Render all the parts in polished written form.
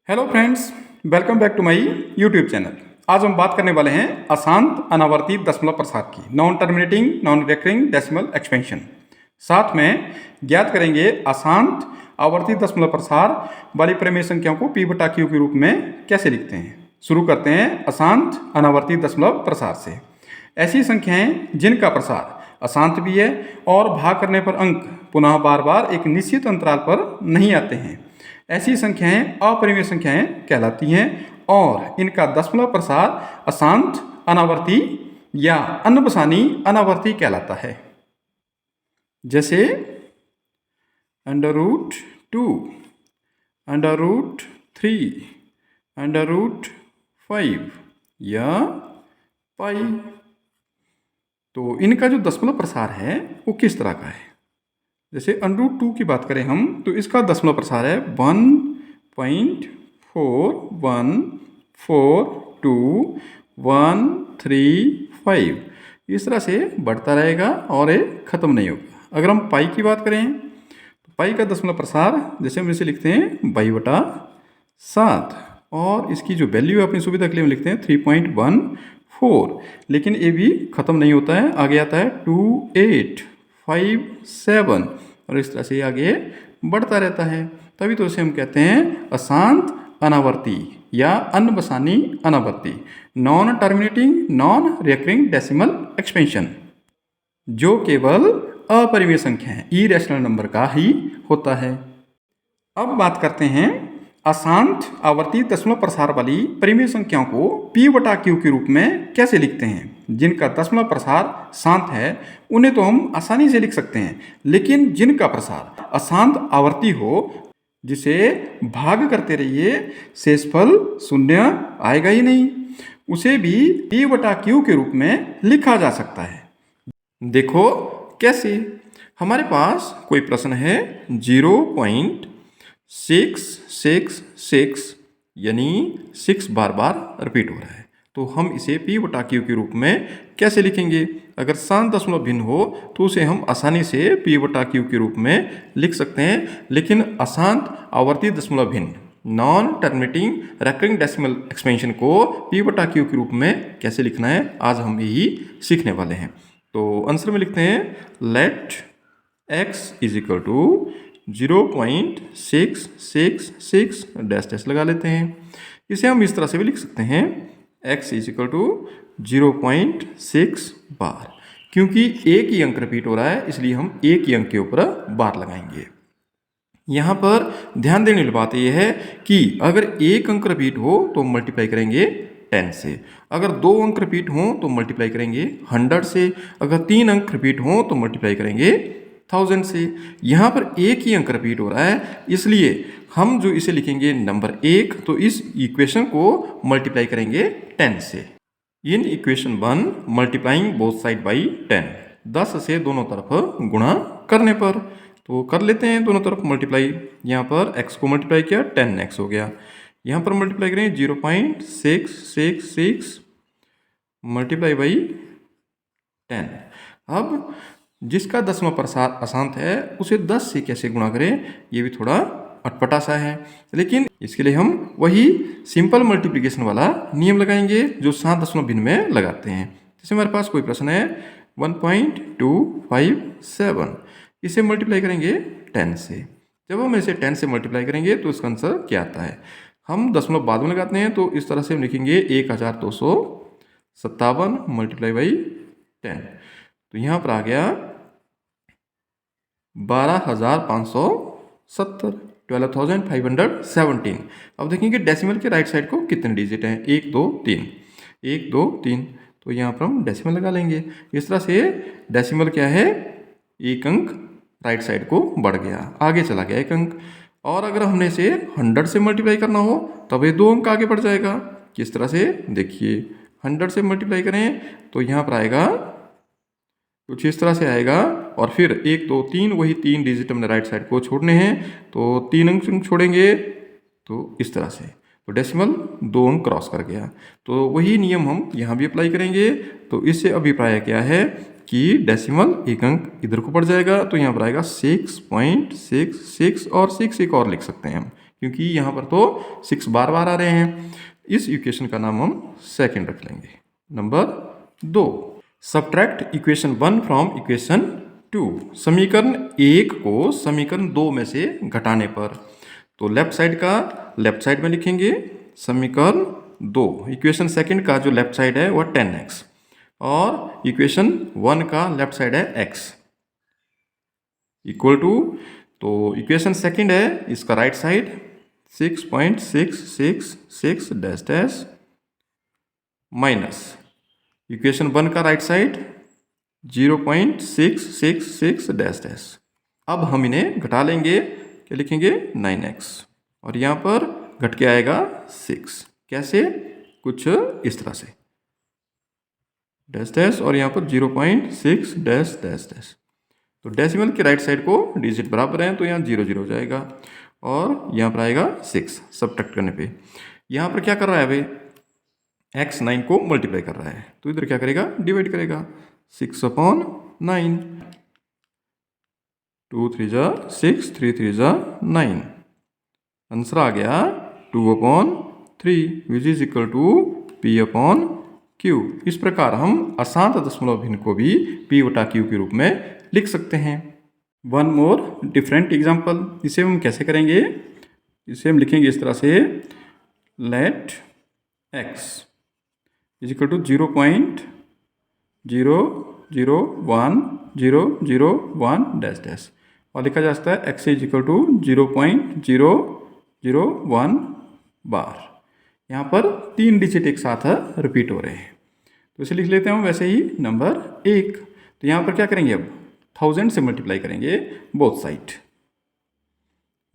Hello friends, welcome back to my YouTube channel. आज हम बात करने वाले हैं अशांत अनावर्ती दशमलव प्रसार की, non terminating non recurring decimal expansion. साथ में ज्ञात करेंगे अशांत आवर्ती दशमलव प्रसार वाली परिमेय संख्याओं को p बटा q के रूप में कैसे लिखते हैं। शुरू करते हैं अशांत अनावर्ती दशमलव प्रसार से। ऐसी संख्याएं जिनका प्रसार अशांत भी है और भाग करने पर अंक पुनः बार बार एक निश्चित अंतराल पर नहीं आते हैं, ऐसी संख्याएं अपरिमेय संख्याएं कहलाती हैं और इनका दशमलव प्रसार अशांत अनावर्ती या अन्वसानी अनावर्ती कहलाता है। जैसे √2, √3, √5 या पाई। तो इनका जो दशमलव प्रसार है वो किस तरह का है। जैसे √2 की बात करें हम तो इसका दशमलव प्रसार है 1.414213 इस तरह से बढ़ता रहेगा और ये खत्म नहीं होगा। अगर हम पाई की बात करें तो पाई का दशमलव प्रसार जैसे हम इसे लिखते हैं 2/7 और इसकी जो वैल्यू अपनी सुविधा के लिए हम लिखते हैं 3.14, लेकिन ये भी खत्म नहीं होता है, आगे आता है 2857 और इस तरह से आगे बढ़ता रहता है। तभी तो इसे हम कहते हैं अशांत अनावर्ती या अन्वसानी अनावर्ती, non terminating non recurring decimal expansion, जो केवल अपरिमेय संख्या है, इरेशनल नंबर का ही होता है। अब बात करते हैं अशांत आवर्ती दशमलव प्रसार वाली परिमेय संख्याओं को p बटा q के रूप में कैसे लिखते हैं। जिनका दशमलव प्रसार शांत है उन्हें तो हम आसानी से लिख सकते हैं, लेकिन जिनका प्रसार अशांत आवर्ती हो, जिसे भाग करते रहिए शेषफल शून्य आएगा ही नहीं, उसे भी p बटा q के रूप में लिखा जा सकता है। देखो कैसे। हमारे पास कोई प्रश्न है 0.666 यानी 6 बार बार रिपीट हो रहा है, तो हम इसे p बटा q के रूप में कैसे लिखेंगे। अगर शांत दशमलव भिन्न हो तो उसे हम आसानी से p बटा q के रूप में लिख सकते हैं, लेकिन अशांत आवर्ती दशमलव भिन्न non terminating recurring decimal expansion को p बटा q के रूप में कैसे लिखना है, आज हम यही सीखने वाले हैं। तो आंसर में लिखते हैं let x is equal to 0.666 dash dash लगा लेते हैं। इसे हम इस तरह से भी लिख सकते हैं x इज इक्वल टू 0.6 बार, क्योंकि एक ही अंक रिपीट हो रहा है इसलिए हम एक ही अंक के ऊपर बार लगाएंगे। यहाँ पर ध्यान देने वाली बात यह है कि अगर एक अंक रिपीट हो तो मल्टीप्लाई करेंगे 10 से, अगर दो अंक रिपीट हो तो मल्टीप्लाई करेंगे 100 से, अगर तीन अंक रिपीट हो तो मल्टीप्लाई करेंगे 1000 से। यहाँ पर एक ही अंक रिपीट हो रहा है इसलिए हम जो इसे लिखेंगे नंबर 1, तो इस इक्वेशन को मल्टीप्लाई करेंगे 10 से। In equation 1 multiplying both side by 10, 10 से दोनों तरफ गुणा करने पर, तो कर लेते हैं दोनों तरफ मल्टीप्लाई। यहाँ पर x को मल्टीप्लाई किया 10x हो गया, यहाँ पर मल्टीप्लाई करें 0.666 मल्टीप्लाई बाई 10। अब जिसका दशमलव प्रसार अशांत है उसे 10 से कैसे गुणा करें, ये भी थोड़ा अटपटा सा है, लेकिन इसके लिए हम वही सिंपल मल्टीप्लिकेशन वाला नियम लगाएंगे जो शांत दशमलव भिन्न में लगाते हैं। जैसे हमारे पास कोई प्रश्न है 1.257, इसे मल्टीप्लाई करेंगे 10 से। जब हम इसे 10 से मल्टीप्लाई करेंगे तो इसका आंसर क्या आता है। हम दशमलव बाद में लगाते हैं तो इस तरह से हम लिखेंगे 1257 मल्टीप्लाई बाई 10, तो यहाँ पर आ गया 12570, 12517। अब देखेंगे डेसिमल के राइट साइड को कितने डिजिट हैं, 1 2 3, 1 2 3, तो यहाँ पर हम डेसिमल लगा लेंगे। इस तरह से डेसिमल क्या है, एक अंक राइट साइड को बढ़ गया, आगे चला गया एक अंक। और अगर हमने इसे 100 से मल्टीप्लाई करना हो तब ये 2 अंक आगे बढ़ जाएगा। किस तरह से, देखिए 100 से मल्टीप्लाई करें तो यहाँ पर आएगा कुछ इस तरह से आएगा, और फिर 1 2 3, वही 3 डिजिट हमने राइट साइड को छोड़ने हैं तो 3 अंक छोड़ेंगे, तो इस तरह से, तो डेसिमल 2 अंक क्रॉस कर गया। तो वही नियम हम यहाँ भी अप्लाई करेंगे। तो इससे अभिप्राय क्या है कि डेसिमल एक अंक इधर को पड़ जाएगा, तो यहाँ पर आएगा 6.66 और 6 एक और लिख सकते हैं हम, क्योंकि यहाँ पर तो 6 बार बार आ रहे हैं। इस इक्वेशन का नाम हम सेकंड रख लेंगे। Number 2, subtract equation 1 from equation 2। समीकरण 1 को समीकरण 2 में से घटाने पर, तो लेफ्ट साइड का लेफ्ट साइड में लिखेंगे समीकरण 2। इक्वेशन सेकंड का जो लेफ्ट साइड है वह 10x और इक्वेशन 1 का लेफ्ट साइड है x इक्वल टू, तो इक्वेशन सेकंड है इसका right side 6.666 dash dash minus equation 1 का राइट साइड 0.666 डैश डैश। अब हम इन्हें घटा लेंगे, क्या लिखेंगे 9x और यहाँ पर घट के आएगा 6। कैसे, कुछ इस तरह से डैश डैश और यहाँ पर 0.6 डैश डैश डैश। तो डेसिमल के राइट साइड को डिजिट बराबर हैं तो यहाँ 0 0 हो जाएगा और यहाँ पर आएगा 6 सब्ट्रैक्ट करने पे। यहाँ पर क्या कर रहा है भाई, x 9 को मल्टीप्लाई कर रहा है तो इधर क्या करेगा, डिवाइड करेगा 6/9। 2 3 जा 6, 3 3 जा 9। आंसर आ गया 2/3 which is equal to p/q। इस प्रकार हम अशांत दशमलव भिन्न को भी p/q के रूप में लिख सकते हैं। वन मोर डिफरेंट एग्जाम्पल, इसे हम कैसे करेंगे, इसे हम लिखेंगे इस तरह से, let x is equal to 0.001 dash dash और लिखा जा सकता है x is equal to 0.001 bar. यहाँ पर 3 डिजिट एक साथ रिपीट हो रहे हैं तो इसे लिख लेते हैं हम वैसे ही नंबर 1। तो यहाँ पर क्या करेंगे, अब 1000 से मल्टीप्लाई करेंगे both side.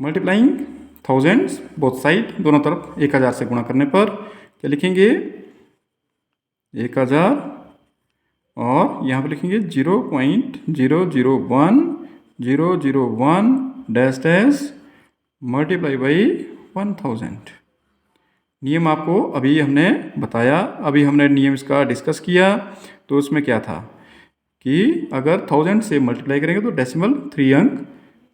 Multiplying 1000 both side, दोनों तरफ 1000 से गुणा करने पर क्या लिखेंगे 1000 और यहाँ पर लिखेंगे 0.001 डैश डैश मल्टीप्लाई बाई 1000। नियम आपको अभी हमने बताया, अभी हमने नियम इसका डिस्कस किया। तो उसमें क्या था कि अगर 1000 से मल्टीप्लाई करेंगे तो डेसिमल 3 अंक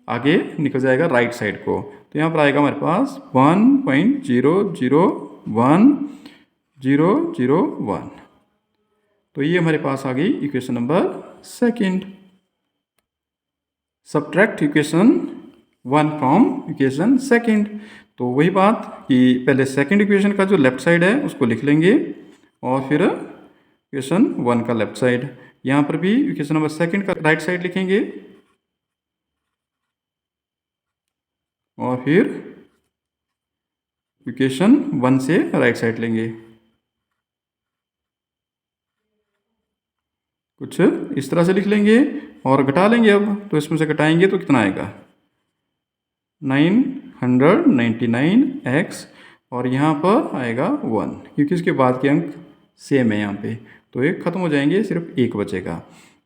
आगे निकल जाएगा राइट साइड को। तो यहाँ पर आएगा हमारे पास 1.001001। तो ये हमारे पास आ गई equation number second. Subtract equation 1 from equation second, तो वही बात कि पहले सेकंड इक्वेशन का जो लेफ्ट साइड है उसको लिख लेंगे और फिर इक्वेशन 1 का लेफ्ट साइड। यहाँ पर भी इक्वेशन नंबर सेकंड का राइट साइड लिखेंगे और फिर इक्वेशन 1 से राइट साइड लेंगे। कुछ इस तरह से लिख लेंगे और घटा लेंगे। अब तो इसमें से घटाएंगे तो कितना आएगा 999x और यहाँ पर आएगा 1, क्योंकि इसके बाद के अंक सेम है यहाँ पे, तो एक खत्म हो जाएंगे, सिर्फ एक बचेगा।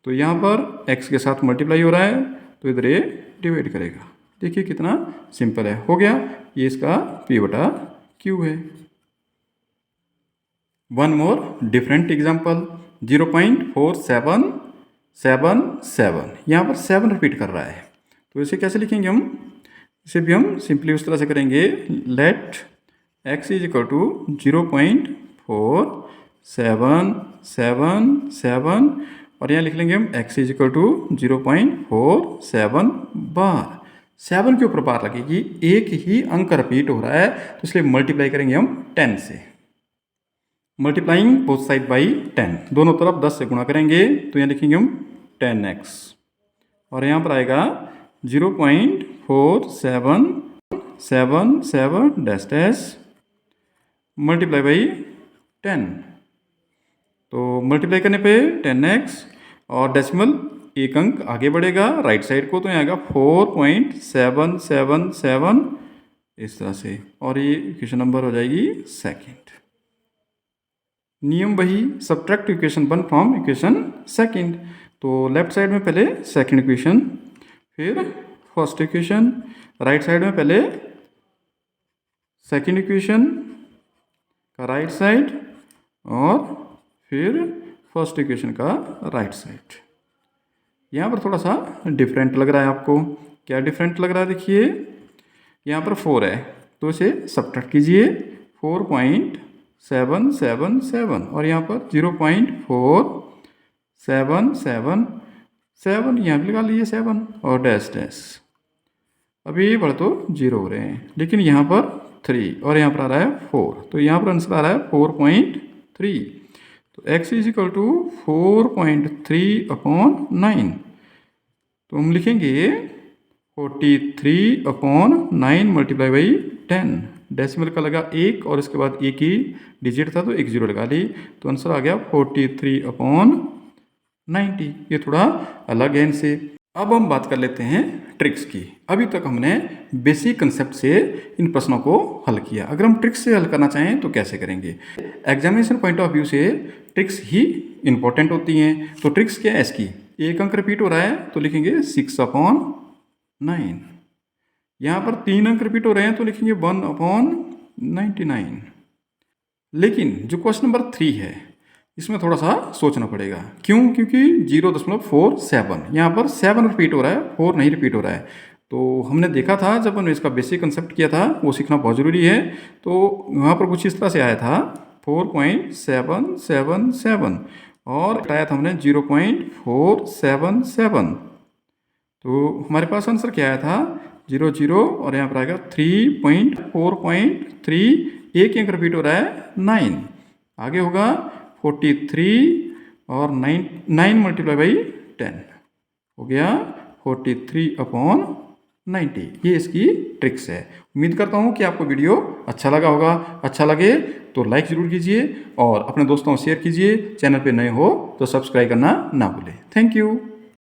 तो यहाँ पर x के साथ मल्टीप्लाई हो रहा है तो इधर ये डिवाइड करेगा। देखिए कितना सिंपल है, हो गया, ये इसका p/q है। वन मोर डिफरेंट एग्जाम्पल, 0.4777, यहाँ पर 7 रिपीट कर रहा है तो इसे कैसे लिखेंगे हम, इसे भी हम सिंपली उस तरह से करेंगे, let x is equal to 0.4777 और यहाँ लिख लेंगे हम x is equal to 0.47 bar. 7 के ऊपर बार लगेगी, एक ही अंक रिपीट हो रहा है तो इसलिए मल्टीप्लाई करेंगे हम 10 से। मल्टीप्लाइंग बोथ साइड बाई 10, दोनों तरफ 10 से गुणा करेंगे तो यहाँ लिखेंगे हम 10x और यहाँ पर आएगा 0.4777 डैश डैश मल्टीप्लाई बाई 10। तो मल्टीप्लाई करने पे 10x और डेसिमल एक अंक आगे बढ़ेगा राइट साइड को, तो यहाँ आएगा 4.777 इस तरह से और ये इक्वेशन नंबर हो जाएगी सेकंड। नियम वही, subtract equation 1 from equation second. तो लेफ्ट साइड में पहले सेकंड इक्वेशन, फिर फर्स्ट इक्वेशन, राइट साइड में पहले सेकंड इक्वेशन का राइट साइड और फिर फर्स्ट इक्वेशन का राइट साइड। यहाँ पर थोड़ा सा डिफरेंट लग रहा है आपको, क्या डिफरेंट लग रहा है, देखिए यहाँ पर 4 है तो इसे सब्ट्रैक्ट कीजिए 4.777 और यहाँ पर 0.4777 यहाँ भी लगा लीजिए 7 और डैश डैश। अभी बढ़ तो 0 हो रहे हैं, लेकिन यहाँ पर 3 और यहाँ पर आ रहा है 4, तो यहाँ पर आंसर आ रहा है 4.3। तो x इज इक्वल टू 4.3/9। तो हम लिखेंगे 43/9 मल्टीप्लाई बाई 10। डेसिमल का लगा 1 और इसके बाद एक ही डिजिट था तो एक 0 लगा ली, तो आंसर आ गया 43/90। ये थोड़ा अलग है इनसे। अब हम बात कर लेते हैं ट्रिक्स की। अभी तक हमने बेसिक कंसेप्ट से इन प्रश्नों को हल किया। अगर हम ट्रिक्स से हल करना चाहें तो कैसे करेंगे? एग्जामिनेशन पॉइंट ऑफ व्यू से ट्रिक्स ही इंपॉर्टेंट होती हैं। तो ट्रिक्स क्या है इसकी? एक अंक रिपीट हो रहा है तो लिखेंगे 6/9। यहाँ पर 3 अंक रिपीट हो रहे हैं तो लिखेंगे 1/99। लेकिन जो क्वेश्चन नंबर 3 है इसमें थोड़ा सा सोचना पड़ेगा। क्यों? क्योंकि 0.47 यहाँ पर 7 रिपीट हो रहा है, 4 नहीं रिपीट हो रहा है। तो हमने देखा था जब हमने इसका बेसिक कंसेप्ट किया था, वो सीखना बहुत ज़रूरी है। तो वहाँ पर कुछ इस तरह से आया था 4.777 और आया था हमने 0.477। तो हमारे पास आंसर क्या आया था 0 और यहाँ पर आएगा 3.4.3, एक अंक रिपीट हो रहा है 9, आगे होगा 43 और 9 मल्टीप्लाई बाई 10 हो गया 43/90। ये इसकी ट्रिक्स है। उम्मीद करता हूँ कि आपको वीडियो अच्छा लगा होगा। अच्छा लगे तो लाइक ज़रूर कीजिए और अपने दोस्तों को शेयर कीजिए। चैनल पे नए हो तो सब्सक्राइब करना ना भूलें। Thank you.